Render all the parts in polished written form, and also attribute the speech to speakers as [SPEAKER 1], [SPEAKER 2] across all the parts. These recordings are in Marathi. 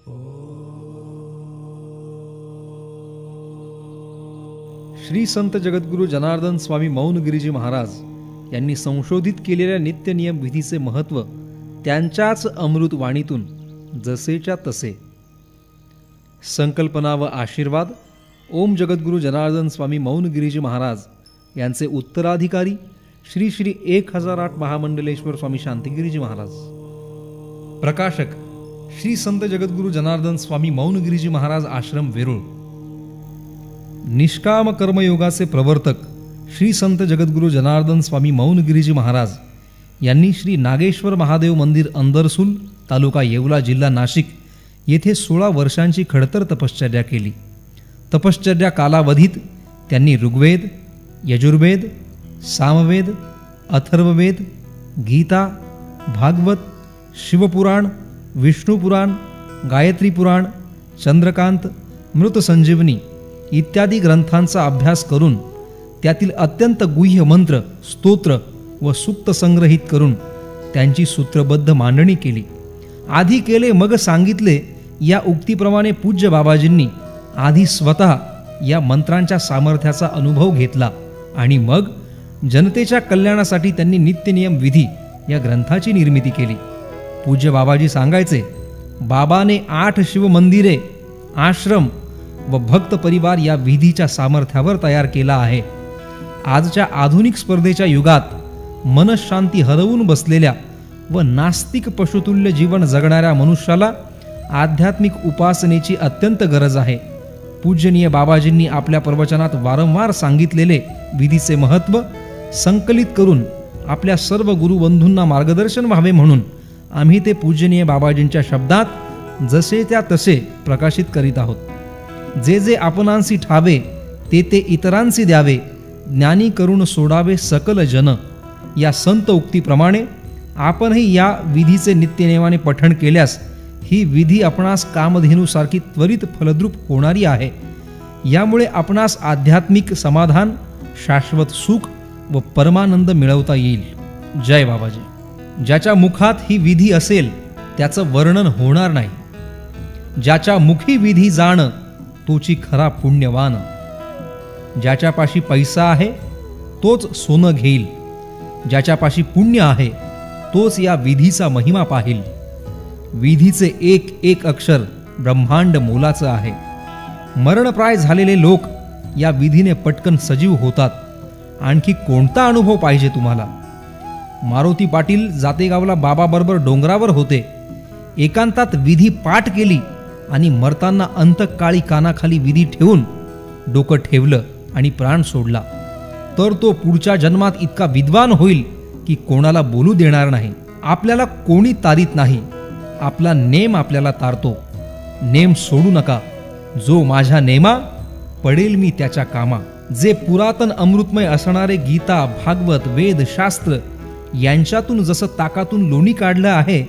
[SPEAKER 1] श्री संत जगद्गुरू जनार्दन स्वामी मौनगिरीजी महाराज यांनी संशोधित केलेल्या नित्यनियम विधीचे महत्त्व त्यांच्याच अमृत वाणीतून जसेच्या तसे. संकल्पना व आशीर्वाद ओम जगद्गुरू जनार्दन स्वामी मौनगिरीजी महाराज यांचे उत्तराधिकारी श्री श्री 1008 महामंडलेश्वर स्वामी शांतिगिरीजी महाराज. प्रकाशक श्री संत जगद्गुरू जनार्दन स्वामी मौनगिरीजी महाराज आश्रम वेरूळ. निष्काम कर्मयोगाचे प्रवर्तक श्री संत जगद्गुरू जनार्दन स्वामी मौनगिरीजी महाराज यांनी श्री नागेश्वर महादेव मंदिर अंदरसूल तालुका येवला जिल्हा नाशिक येथे 16 वर्षांची खडतर तपश्चर्या केली. तपश्चर्या कालावधीत त्यांनी ऋग्वेद, यजुर्वेद, सामवेद, अथर्ववेद, गीता, भागवत, शिवपुराण, विष्णुपुराण, गायत्री पुराण, चंद्रकांत, मृतसंजीवनी इत्यादी ग्रंथांचा अभ्यास करून त्यातील अत्यंत गुह्य मंत्र, स्तोत्र व सूक्त संग्रहित करून त्यांची सूत्रबद्ध मांडणी केली. आधी केले मग सांगितले या उक्तीप्रमाणे पूज्य बाबाजींनी आधी स्वतः या मंत्रांच्या सामर्थ्याचा अनुभव घेतला आणि मग जनतेच्या कल्याणासाठी त्यांनी नित्यनियम विधी या ग्रंथाची निर्मिती केली. पूज्य बाबाजी सांगायचे, बाबाने 8 शिवमंदिरे, आश्रम व भक्त परिवार या विधीच्या सामर्थ्यावर तयार केला आहे. आजच्या आधुनिक स्पर्धेच्या युगात मनशांती हरवून बसलेल्या व नास्तिक पशुतुल्य जीवन जगणाऱ्या मनुष्याला आध्यात्मिक उपासनेची अत्यंत गरज आहे. पूजनीय बाबाजींनी आपल्या प्रवचनात वारंवार सांगितलेले विधीचे महत्त्व संकलित करून आपल्या सर्व गुरुबंधूंना मार्गदर्शन व्हावे म्हणून आम्ही ते पूजनीय बाबाजींच्या शब्दात जसे त्या तसे प्रकाशित करीत आहोत. जे जे आपणांसी ठावे ते ते इतरांसी द्यावे, ज्ञानी करून सोडावे सकल जन या संत उक्तीप्रमाणे आपणही या विधीचे नित्यनेमाने पठण केल्यास ही विधी आपणास कामधेनूसारखी त्वरित फलद्रूप होणारी आहे. यामुळे आपणास आध्यात्मिक समाधान, शाश्वत सुख व परमानंद मिळवता येईल. जय बाबाजी. ज्याच्या मुखात ही विधी असेल त्याचं वर्णन होणार नाही. ज्याच्या मुखी विधी जाण तोची खरा पुण्यवान. ज्याच्यापाशी पैसा आहे तोच सोनं घेईल. ज्याच्यापाशी पुण्य आहे तोच या विधीचा महिमा पाहिल. विधीचे एक एक अक्षर ब्रह्मांड मोलाचं आहे. मरणप्राय झालेले लोक या विधीने पटकन सजीव होतात. आणखी कोणता अनुभव पाहिजे तुम्हाला? मारुती पाटील जातेगावला बाबाबरोबर डोंगरावर होते. एकांतात विधी पाठ केली आणि मरताना अंतकाळी कानाखाली विधी ठेवून डोकं ठेवलं आणि प्राण सोडला. तर तो पुढच्या जन्मात इतका विद्वान होईल की कोणाला बोलू देणार नाही. आपल्याला कोणी तारीत नाही. आपला नेम आपल्याला तारतो. नेम सोडू नका. जो माझ्या नेमा पडेल मी त्याच्या कामा. जे पुरातन अमृतमय असणारे गीता, भागवत, वेद, शास्त्र यांच्यातून जसं ताकातून लोणी काढलं आहे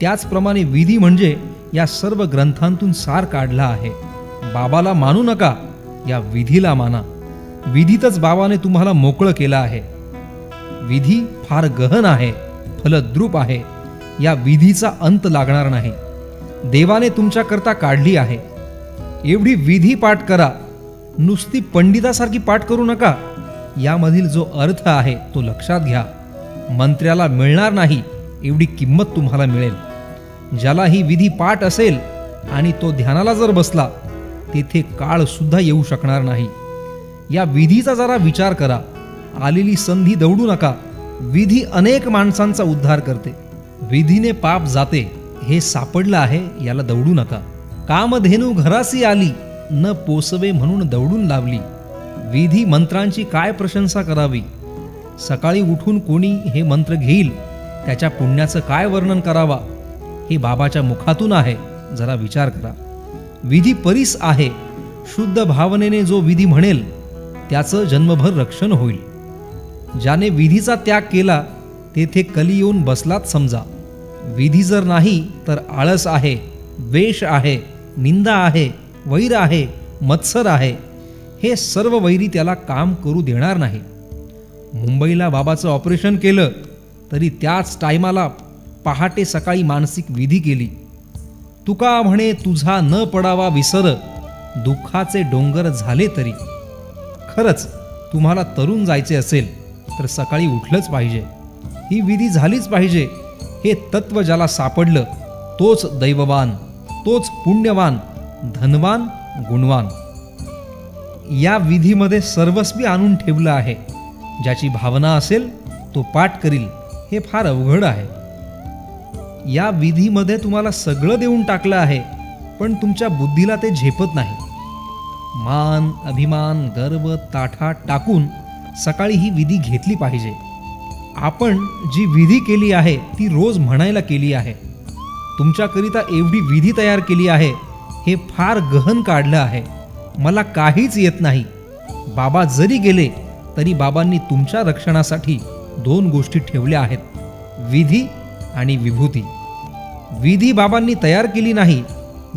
[SPEAKER 1] त्याचप्रमाणे विधी म्हणजे या सर्व ग्रंथांतून सार काढला आहे. बाबाला मानू नका, या विधीला माना. विधीतच बाबाने तुम्हाला मोकळं केलं आहे. विधी फार गहन आहे, फलद्रूप आहे. या विधीचा अंत लागणार नाही. देवाने तुमच्याकरता काढली आहे. एवढी विधी पाठ करा. नुसती पंडितासारखी पाठ करू नका. यामधील जो अर्थ आहे तो लक्षात घ्या. मंत्र्याला मिळणार नाही एवढी किंमत तुम्हाला मिळेल. ज्याला ही विधी पाठ असेल आणि तो ध्यानाला जर बसला तेथे काळ सुद्धा येऊ शकणार नाही. या विधीचा जरा विचार करा. आलेली संधी दवडू नका. विधी अनेक माणसांचा उद्धार करते. विधीने पाप जाते हे सापडलं आहे, याला दवडू नका. कामधेनू घरासी आली न पोसवे म्हणून दवडून लावली. विधी मंत्रांची काय प्रशंसा करावी. सकाळी उठून कोणी हे मंत्र घेईल त्याच्या पुण्याचं काय वर्णन करावा. हे बाबाच्या मुखातून आहे, जरा विचार करा. विधी परीस आहे. शुद्ध भावनेने जो विधी म्हणेल त्याचं जन्मभर रक्षण होईल. ज्याने विधीचा त्याग केला तेथे कली येऊन बसलाच समजा. विधी जर नाही तर आळस आहे, द्वेष आहे, निंदा आहे, वैर आहे, मत्सर आहे. हे सर्व वैरी त्याला काम करू देणार नाही. मुंबईला बाबाचं ऑपरेशन केलं तरी त्याच टायमाला पहाटे सकाळी मानसिक विधी केली. तुका म्हणे तुझा न पडावा विसर, दुःखाचे डोंगर झाले तरी. खरंच तुम्हाला तरुण जायचे असेल तर सकाळी उठलंच पाहिजे. ही विधी झालीच पाहिजे. हे तत्व ज्याला सापडलं तोच दैववान, तोच पुण्यवान, धनवान, गुणवान. या विधीमध्ये सर्वस्वी आणून ठेवलं आहे. ज्याची भावना असेल तो पाठ करील. हे फार अवघड आहे. या विधीमध्ये तुम्हाला सगळं देऊन टाकलं आहे, पण तुमच्या बुद्धीला ते झेपत नाही. मान, अभिमान, गर्व ताठा टाकून सकाळी ही विधी घेतली पाहिजे. आपण जी विधी केली आहे ती रोज म्हणायला केली आहे. तुमच्याकरिता एवढी विधी तयार केली आहे, हे फार गहन काढलं आहे. मला काहीच येत नाही. बाबा जरी गेले तरी बाबांनी तुमच्या रक्षणासाठी 2 गोष्टी ठेवल्या आहेत, विधी आणि विभूती. विधी बाबांनी तयार केली नाही.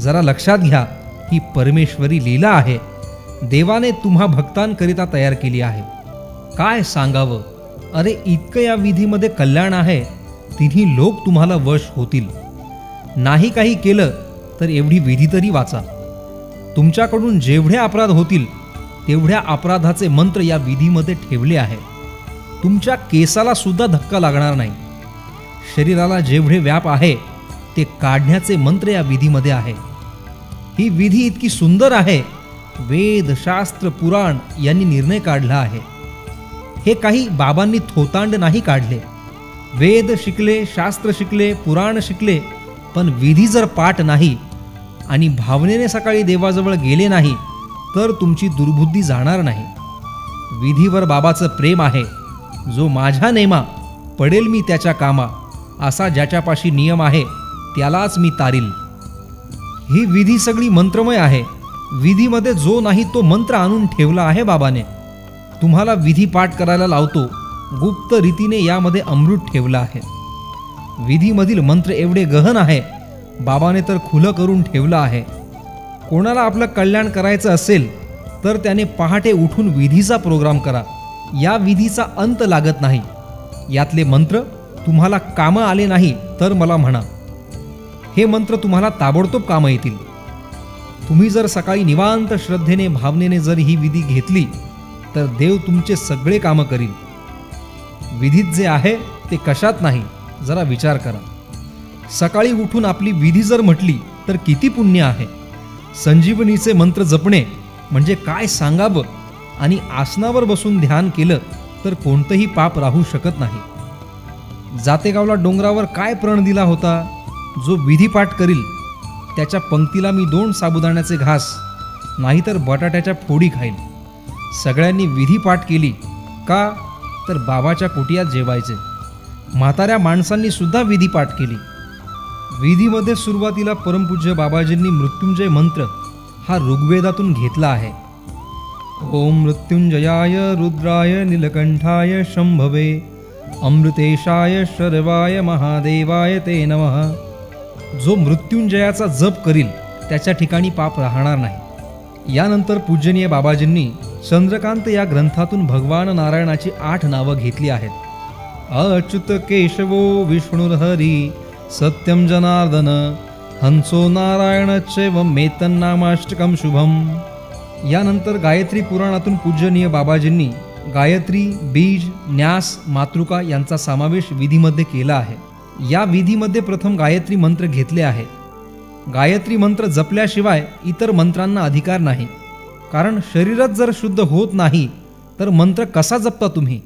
[SPEAKER 1] जरा लक्षात घ्या, ही परमेश्वरी लीला आहे. देवाने तुम्हा भक्तांकरिता तयार केली आहे. काय सांगावं. अरे इतकं या विधीमध्ये कल्याण आहे, तिन्ही लोक तुम्हाला वश होतील. नाही काही केलं तर एवढी विधी तरी वाचा. तुमच्याकडून जेवढे अपराध होतील तेवढ्या अपराधाचे मंत्र या विधीमध्ये ठेवले आहे. तुमच्या केसाला सुद्धा धक्का लागणार नाही. शरीराला जेवढे व्याप आहे ते काढण्याचे मंत्र या विधीमध्ये आहे. ही विधी इतकी सुंदर आहे. वेद, शास्त्र, पुराण यांनी निर्णय काढला आहे. हे काही बाबांनी थोतांड नाही काढले. वेद शिकले, शास्त्र शिकले, पुराण शिकले, पण विधी जर पाठ नाही आणि भावनेने सकाळी देवाजवळ गेले नाही तर तुमची दुर्बुद्धी जाणार नाही. विधीवर बाबाचं प्रेम आहे. जो माझ्या नेमा पडेल मी त्याच्या कामा, असा ज्याच्यापाशी नियम आहे त्यालाच मी तारील. ही विधी सगळी मंत्रमय आहे. विधीमध्ये जो नाही तो मंत्र आणून ठेवला आहे बाबाने. तुम्हाला विधी पाठ करायला लावतो. गुप्त रीतीने यामध्ये अमृत ठेवलं आहे. विधीमधील मंत्र एवढे गहन आहे, बाबाने तर खुलं करून ठेवलं आहे. कोणाला आपलं कल्याण करायचं असेल तर त्याने पहाटे उठून विधीचा प्रोग्राम करा. या विधीचा अंत लागत नाही. यातले मंत्र तुम्हाला कामं आले नाही तर मला म्हणा. हे मंत्र तुम्हाला ताबडतोब कामं येतील. तुम्ही जर सकाळी निवांत श्रद्धेने, भावनेने जर ही विधी घेतली तर देव तुमचे सगळे कामं करील. विधीत जे आहे ते कशात नाही, जरा विचार करा. सकाळी उठून आपली विधी जर म्हटली तर किती पुण्य आहे. संजीवनीचे मंत्र जपणे म्हणजे काय सांगावं. आणि आसनावर बसून ध्यान केलं तर कोणतंही पाप राहू शकत नाही. जातेगावला डोंगरावर काय प्रण दिला होता. जो विधी पाठ करील त्याच्या पंक्तीला मी 2 साबुदाण्याचे घास नाहीतर बटाट्याच्या फोडी खाईल. सगळ्यांनी विधी पाठ केली का तर बाबाच्या कुटियात जेवायचे. म्हाताऱ्या माणसांनी सुद्धा विधी पाठ केली. विधीमध्ये सुरुवातीला परमपूज्य बाबाजींनी मृत्युंजय मंत्र हा ऋग्वेदातून घेतला आहे. ओम मृत्युंजयाय रुद्राय नीलकंठाय शंभवे अमृतेशाय शर्वाय महादेवाय ते नमः. जो मृत्युंजयाचा जप करील त्याच्या ठिकाणी पाप राहणार नाही. यानंतर पूजनीय बाबाजींनी चंद्रकांत या ग्रंथातून भगवान नारायणाची 8 नावं घेतली आहेत. अच्युत केशवो विष्णुर्हरी सत्यम जनार्दन हंसो नारायण मेतन्नामाष्टकम शुभम. यानंतर गायत्री पुराणातून पूजनीय बाबाजींनी गायत्री, बीज, न्यास, मातृका यांचा समावेश विधीमध्ये केला आहे. या विधीमध्ये प्रथम गायत्री मंत्र घेतले आहे. गायत्री मंत्र जपल्याशिवाय इतर मंत्रांना अधिकार नाही. कारण शरीरच जर शुद्ध होत नाही तर मंत्र कसा जपता तुम्ही.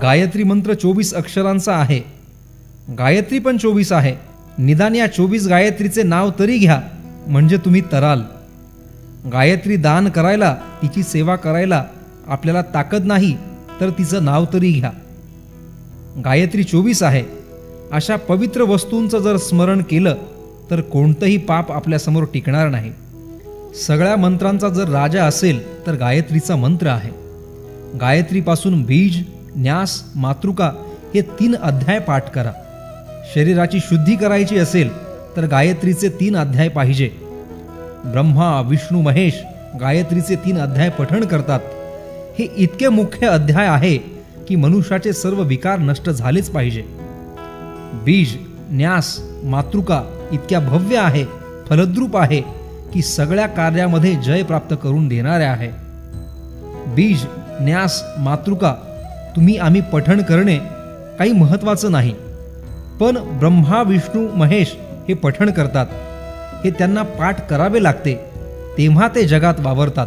[SPEAKER 1] गायत्री मंत्र 24 अक्षरांचा आहे. गायत्री पण 24 आहे. निदान या 24 गायत्रीचे नाव तरी घ्या म्हणजे तुम्ही तराल. गायत्री दान करायला, तिची सेवा करायला आपल्याला ताकद नाही तर तिचं नाव तरी घ्या. गायत्री 24 आहे. अशा पवित्र वस्तूंचं जर स्मरण केलं तर कोणतंही पाप आपल्यासमोर टिकणार नाही. सगळ्या मंत्रांचा जर राजा असेल तर गायत्रीचा मंत्र आहे. गायत्रीपासून बीज, न्यास, मातृका हे 3 अध्याय पाठ करा. शरीराची शुद्धी करायची असेल तर गायत्रीचे 3 अध्याय पाहिजे. ब्रह्मा, विष्णू, महेश गायत्रीचे 3 अध्याय पठण करतात, हे इतके मुख्य अध्याय आहे की मनुष्याचे सर्व विकार नष्ट झालेच पाहिजे. बीज, न्यास, मातृका इतक्या भव्य आहे, फलद्रूप आहे की सगळ्या कार्यामध्ये जय प्राप्त करून देणारे आहे. बीज, न्यास, मातृका तुम्ही आम्ही पठण करणे काही महत्त्वाचं नाही, पण ब्रह्मा, विष्णू, महेश हे पठण करतात. हे त्यांना पाठ करावे लागते, तेव्हा ते जगात वावरतात.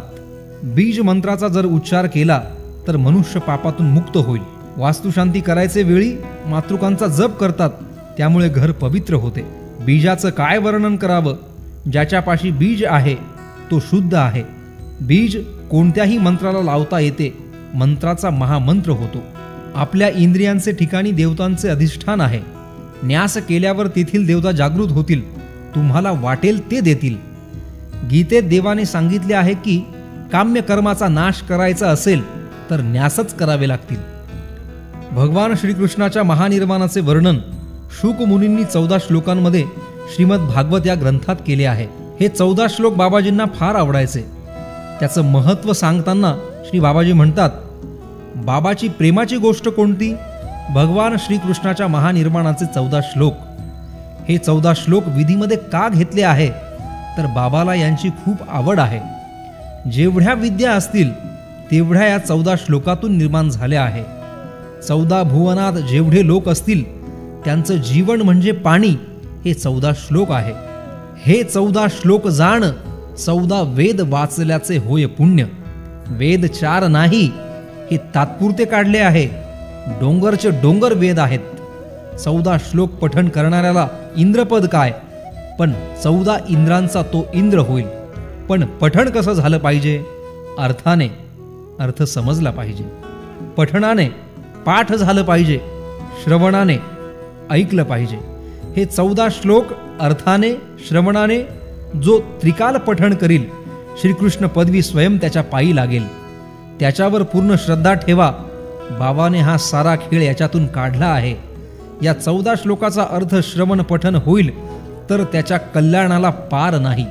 [SPEAKER 1] बीज मंत्राचा जर उच्चार केला तर मनुष्य पापातून मुक्त होईल. वास्तुशांती करायचे वेळी मातृकांचा जप करतात, त्यामुळे घर पवित्र होते. बीजाचं काय वर्णन करावं? ज्याच्यापाशी बीज आहे तो शुद्ध आहे. बीज कोणत्याही मंत्राला लावता येते, मंत्राचा महामंत्र होतो. आपल्या इंद्रियांचे ठिकाणी देवतांचे अधिष्ठान आहे. न्यास केल्यावर तेथील देवता जागृत होतील, तुम्हाला वाटेल ते देतील. गीतेत देवाने सांगितले आहे की काम्य कर्माचा नाश करायचा असेल तर न्यासच करावे लागतील. भगवान श्रीकृष्णाच्या महानिर्वाणाचे वर्णन शुक मुनींनी 14 श्लोकांमध्ये श्रीमद भागवत या ग्रंथात केले आहे. हे 14 श्लोक बाबाजींना फार आवडायचे. त्याचं महत्त्व सांगताना श्री बाबाजी म्हणतात, बाबाची प्रेमाची गोष्ट कोणती? भगवान श्रीकृष्णाच्या महानिर्वाणाचे 14 श्लोक. हे 14 श्लोक विधीमध्ये का घेतले आहे तर बाबाला यांची खूप आवड आहे. जेवढ्या विद्या असतील तेवढ्या या 14 श्लोकातून निर्माण झाल्या आहे. 14 भुवनात जेवढे लोक असतील त्यांचं जीवन म्हणजे पाणी, हे 14 श्लोक आहे. हे 14 श्लोक जाण, 14 वेद वाचल्याचे होय पुण्य. वेद 4 नाही, हे तात्पुरते काढले आहे. डोंगरचे डोंगर वेद आहेत. 14 श्लोक पठण करणाऱ्याला इंद्रपद काय, पण 14 इंद्रांचा तो इंद्र होईल. पण पठण कसं झालं पाहिजे? अर्थाने, अर्थ समजला पाहिजे. पठणाने, पाठ झालं पाहिजे. श्रवणाने, ऐकलं पाहिजे. हे 14 श्लोक अर्थाने, श्रवणाने जो त्रिकाल पठण करील, श्रीकृष्ण पदवी स्वयं त्याच्या पायी लागेल. त्याच्यावर पूर्ण श्रद्धा ठेवा. बाबाने हा सारा खेळ याच्यातून काढला आहे. या 14 श्लोकाचा अर्थ श्रवण पठण होईल तर त्याच्या कल्याणाला पार नाही.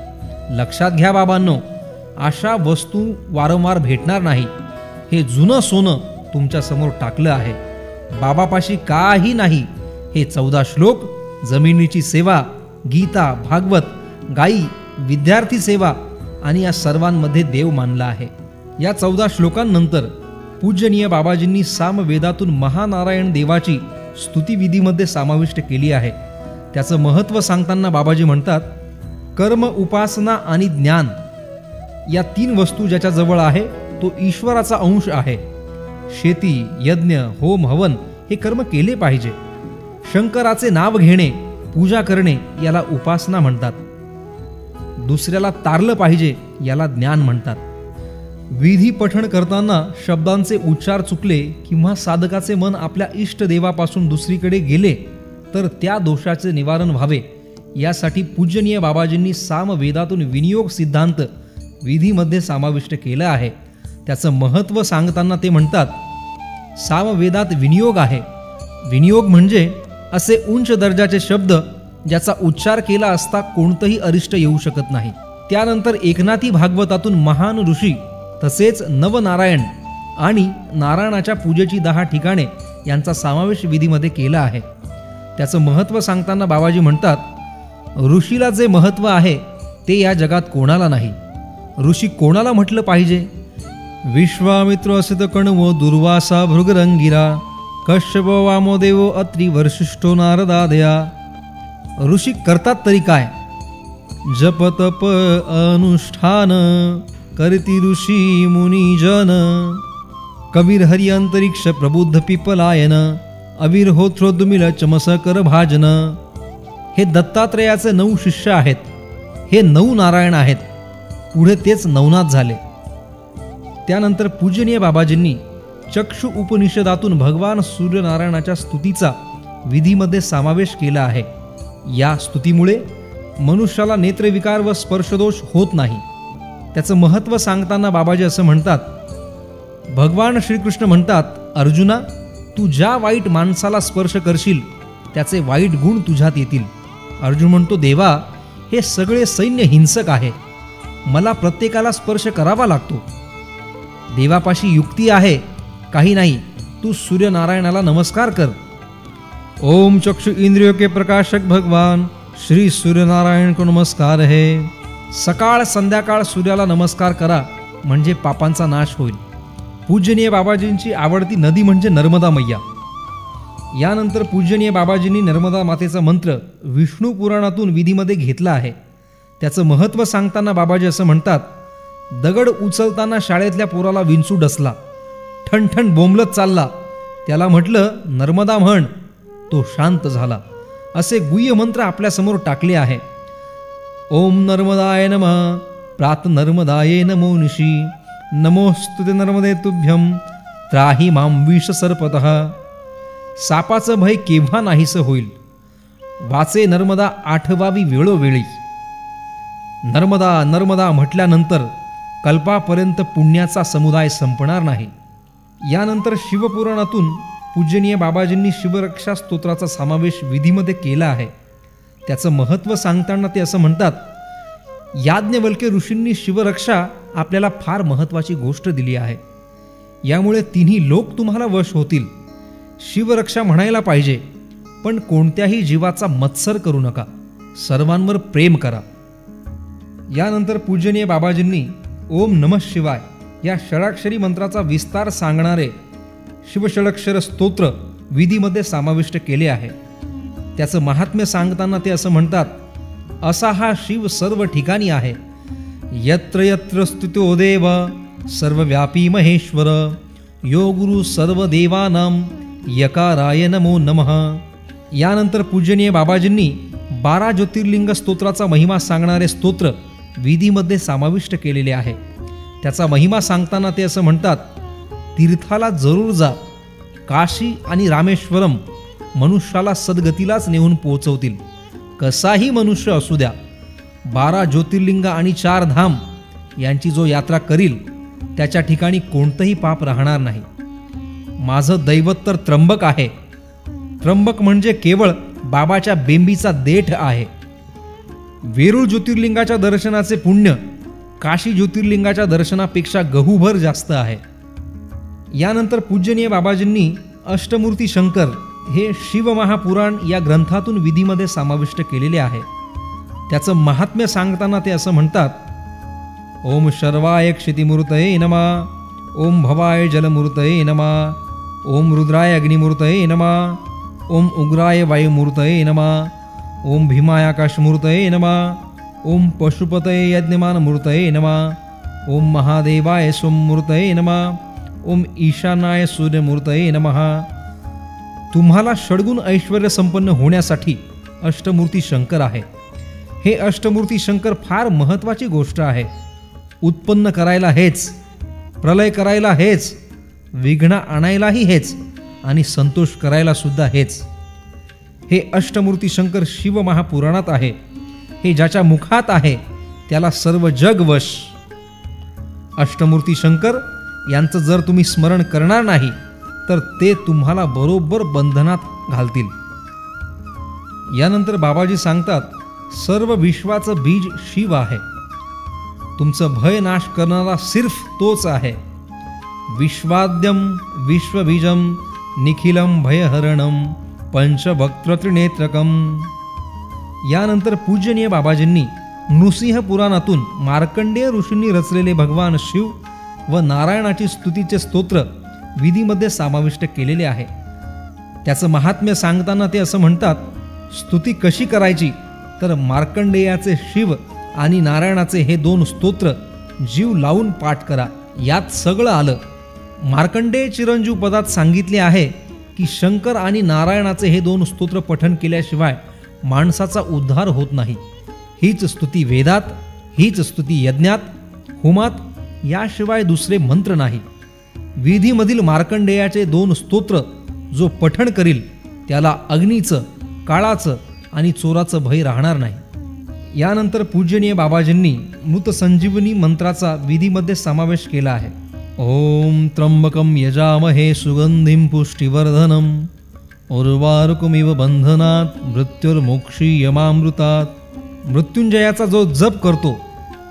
[SPEAKER 1] लक्षात घ्या बाबांनो, अशा वस्तू वारंवार भेटणार नाही. हे जुनं सोनं तुमच्या समोर टाकलं आहे. बाबापाशी काही नाही. हे 14 श्लोक जमिनीची सेवा, गीता, भागवत, गायी, विद्यार्थी सेवा आणि या सर्वांमध्ये देव मानला आहे. या 14 श्लोकांनंतर पूजनीय बाबाजींनी सामवेदातून महानारायण देवाची स्तुतिविधीमध्ये समाविष्ट केली आहे. त्याचं महत्त्व सांगताना बाबाजी म्हणतात, कर्म, उपासना आणि ज्ञान या 3 वस्तू ज्याच्याजवळ आहे तो ईश्वराचा अंश आहे. शेती, यज्ञ, होम, हवन हे कर्म केले पाहिजे. शंकराचे नाव घेणे, पूजा करणे याला उपासना म्हणतात. दुसऱ्याला तारलं पाहिजे याला ज्ञान म्हणतात. विधी पठण करताना शब्दांचे उच्चार चुकले किंवा साधकाचे मन आपल्या इष्टदेवापासून दुसरीकडे गेले तर त्या दोषाचे निवारण व्हावे, यासाठी पूजनीय बाबाजींनी सामवेदातून विनियोग सिद्धांत विधीमध्ये समाविष्ट केला आहे. त्याचं महत्त्व सांगताना ते म्हणतात, सामवेदात विनियोग आहे. विनियोग म्हणजे असे उंच दर्जाचे शब्द ज्याचा उच्चार केला असता कोणतंही अरिष्ट येऊ शकत नाही. त्यानंतर एकनाथी भागवतातून महान ऋषी तसेच नवनारायण आणि नारायणाच्या पूजेची 10 ठिकाणे यांचा समावेश विधीमध्ये केला आहे. त्याचं महत्त्व सांगताना बाबाजी म्हणतात, ऋषीला जे महत्त्व आहे ते या जगात कोणाला नाही. ऋषी कोणाला म्हटलं पाहिजे? विश्वामित्र असित कण्व, दुर्वासा, भृगरंगिरा, कश्यप, वामदेव, अत्री, वसिष्ठो, नारदादया. ऋषी करतात तरी काय? जप, तप, अनुष्ठान करती ऋषी मुनिजन. कबीर, हरि, अंतरिक्ष, प्रबुद्ध, पिपलायन, अवीर, होत्रोद्मिल, चमसकर, भाजन. हे दत्तात्रेयाचे 9 शिष्य आहेत. हे 9 नारायण आहेत. पुढे तेच नवनाथ झाले. त्यानंतर पूजनीय बाबाजींनी चक्षु उपनिषदातून भगवान सूर्यनारायणाच्या स्तुतीचा विधीमध्ये समावेश केला आहे. या स्तुतीमुळे मनुष्याला नेत्रविकार व स्पर्शदोष होत नाही. त्याचं महत्त्व सांगताना बाबाजी असं म्हणतात, भगवान श्रीकृष्ण म्हणतात, अर्जुना, तू ज्या वाईट माणसाला स्पर्श करशील त्याचे वाईट गुण तुझ्यात येतील. अर्जुन म्हणतो, देवा, हे सगळे सैन्य हिंसक आहे. मला प्रत्येकाला स्पर्श करावा लागतो. देवापाशी युक्ती आहे काही नाही, तू सूर्यनारायणाला नमस्कार कर. ओम चक्षु इंद्रियों के प्रकाशक भगवान श्री सूर्यनारायण को नमस्कार है. सकाळ संध्याकाळ सूर्याला नमस्कार करा म्हणजे पापांचा नाश होईल. पूजनीय बाबाजींची आवडती नदी म्हणजे नर्मदा मैया. यानंतर पूजनीय बाबाजींनी नर्मदा मातेचा मंत्र विष्णू पुराणातून विधीमध्ये घेतला आहे. त्याचं महत्त्व सांगताना बाबाजी असं म्हणतात, दगड उचलताना शाळेतल्या पोराला विंचू डसला, ठणठण बोंबलत चालला, त्याला म्हटलं नर्मदा म्हण, तो शांत झाला. असे गुह्य मंत्र आपल्यासमोर टाकले आहे. ओम नर्मदाय नमः, प्रात नर्मदाये नमो निशी, नमोस्तुते नर्मदे तुभ्यम, त्राही मां विष सर्पतः. सापाचं भय केव्हा नाहीसं होईल, वाचे नर्मदा आठवावी वेळोवेळी. नर्मदा नर्मदा म्हटल्यानंतर कल्पापर्यंत पुण्याचा समुदाय संपणार नाही. यानंतर शिवपुराणातून पूजनीय बाबाजींनी शिवरक्षा स्तोत्राचा समावेश विधीमध्ये केला आहे. त्याचं महत्त्व सांगताना ते असं म्हणतात, याज्ञवल्क्य ऋषींनी शिवरक्षा आपल्याला फार महत्त्वाची गोष्ट दिली आहे. यामुळे तिन्ही लोक तुम्हाला वश होतील. शिवरक्षा म्हणायला पाहिजे, पण कोणत्याही जीवाचा मत्सर करू नका, सर्वांवर प्रेम करा. यानंतर पूजनीय बाबाजींनी ओम नमः शिवाय या षडाक्षरी मंत्राचा विस्तार सांगणारे शिवषडक्षर स्तोत्र विधीमध्ये समाविष्ट केले आहे. त्याचं महात्म्य सांगताना ते असं म्हणतात, असा हा शिव सर्व ठिकाणी आहे. यत्र यत्र स्तुतो देव सर्वव्यापी महेश्वर, यो गुरु सर्व देवानां यकाराय नमो नमः. यानंतर पूजनीय बाबाजींनी 12 ज्योतिर्लिंग स्तोत्राचा महिमा सांगणारे स्तोत्र विधीमध्ये समाविष्ट केलेले आहे. त्याचा महिमा सांगताना ते असं म्हणतात, तीर्थाला जरूर जा. काशी आणि रामेश्वरम मनुष्याला सद्गतीलाच नेऊन पोहोचवतील. कसाही मनुष्य असू द्या, 12 ज्योतिर्लिंग आणि 4 धाम यांची जो यात्रा करील त्याच्या ठिकाणी कोणतंही पाप राहणार नाही. माझं दैवत तर त्र्यंबक आहे. त्र्यंबक म्हणजे केवळ बाबाच्या बेंबीचा देठ आहे. वेरूळ ज्योतिर्लिंगाच्या दर्शनाचे पुण्य काशी ज्योतिर्लिंगाच्या दर्शनापेक्षा गहूभर जास्त आहे. यानंतर पूजनीय बाबाजींनी अष्टमूर्ती शंकर हे शिवमहापुराण या ग्रंथातून विधीमध्ये समाविष्ट केलेले आहे. त्याचं महात्म्य सांगताना ते असं म्हणतात, ओम शर्वाय क्षितिमूर्तये नमः, ओम भवाय जलमूर्तये नमः, ओम रुद्राय अग्निमूर्तये नमः, ओम उग्राय वायुमूर्तये नमः, ओम भीमाय आकाशमूर्तये नमः, ओम पशुपतये यज्ञमानमूर्तये नमः, ओम महादेवाय सोममूर्तये नमः, ओम ईशानाय सूर्यमूर्तये नमः. तुम्हाला षड्गुण ऐश्वर्य संपन्न होण्यासाठी अष्टमूर्ती शंकर आहे. हे अष्टमूर्ती शंकर फार महत्त्वाची गोष्ट आहे. उत्पन्न करायला हेच, प्रलय करायला हेच, विघ्न आणायलाही हेच आणि संतोष करायला सुद्धा हेच. हे अष्टमूर्ती शंकर शिव महापुराणात आहे. हे ज्याच्या मुखात आहे त्याला सर्व जग वश. अष्टमूर्ती शंकर यांचं जर तुम्ही स्मरण करणार नाही तर ते तुम्हाला बरोबर बंधनात घालतील. यानंतर बाबाजी सांगतात, सर्व विश्वाचं बीज शिव आहे. तुमचं भय नाश करणारा सिर्फ तोच आहे. विश्वाद्यम विश्वबीजम निखिलम भयहरणम पंचभक्त्र त्रिनेत्रकम. यानंतर पूजनीय बाबाजींनी नृसिंह पुराणातून मार्कंडेय ऋषींनी रचलेले भगवान शिव व नारायणाची स्तुतीचे स्तोत्र विधीमध्ये समाविष्ट केलेले आहे. त्याचं महात्म्य सांगताना ते असं म्हणतात, स्तुती कशी करायची तर मार्कंडेयाचे शिव आणि नारायणाचे हे 2 स्तोत्र जीव लावून पाठ करा. यात सगळं आलं. मार्कंडेय चिरंजीव पदात सांगितले आहे की शंकर आणि नारायणाचे हे 2 स्तोत्र पठण केल्याशिवाय माणसाचा उद्धार होत नाही. हीच स्तुती वेदात, हीच स्तुती यज्ञात, होमात, याशिवाय दुसरे मंत्र नाही. विधीमधील मार्कंडेयाचे 2 स्तोत्र जो पठण करील त्याला अग्नीचं, काळाचं आणि चोराचं भय राहणार नाही. यानंतर पूजनीय बाबाजींनी मृत संजीवनी मंत्राचा विधीमध्ये समावेश केला आहे. ओम त्र्यंबकम यजामहे सुगंधिं पुष्टिवर्धनम उर्वारुकमिव बंधनात मृत्युर्मोक्षीयमामृतात. मृत्युंजयाचा जो जप करतो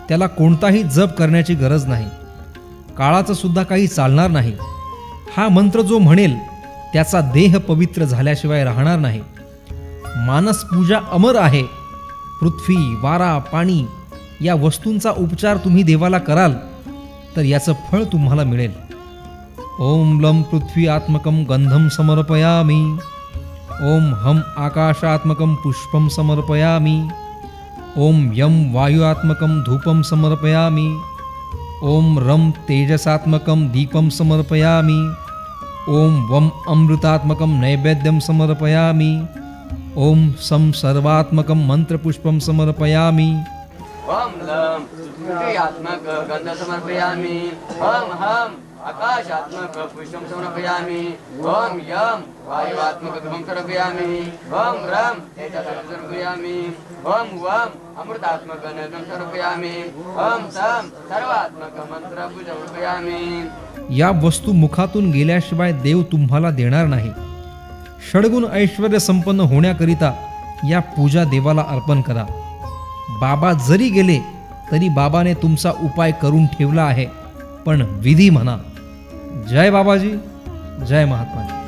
[SPEAKER 1] त्याला कोणताही जप करण्याची गरज नाही, काळाचं सुद्धा काही चालणार नाही. हा मंत्र जो म्हणेल त्याचा देह पवित्र झाल्याशिवाय राहणार नाही. मानस पूजा अमर आहे. पृथ्वी, वारा, पाणी या वस्तूंचा उपचार तुम्ही देवाला कराल तर याचं फळ तुम्हाला मिळेल. ओम लं पृथ्वी आत्मकं गंधम समर्पयामि. ओम हम आकाशात्मकं पुष्पं समर्पयामि. ओम यम वायुआत्मकं धूपं समर्पयामि. ओम रम तेजसात्मकं दीपं समर्पयामि. ओम वम अमृतात्मकं नैवेद्यं समर्पयामि. ओम सम सर्वात्मकं मंत्रपुष्पं समर्पयामि.
[SPEAKER 2] ओम लं पृथ्वीयात्मक गंध समर्पयामि. ओम हम आकाशात्मक पुष्पं समर्पयामि. ओम यम वायुआत्मक धूपं समर्पयामि. ओम रम तेजसात्मकं समर्पयामि. ओम वम अमृतात्मक नैवेद्यं समर्पयामि. ओम सम सर्वात्मक मंत्रपुष्पं समर्पयामि.
[SPEAKER 1] या वस्तू मुखातून गेल्याशिवाय देव तुम्हाला देणार नाही. षडगुण ऐश्वर्य संपन्न होण्याकरिता या पूजा देवाला अर्पण करा. बाबा जरी गेले तरी बाबाने तुमचा उपाय करून ठेवला आहे, पण विधी म्हणा. जय बाबाजी, जय महात्माजी.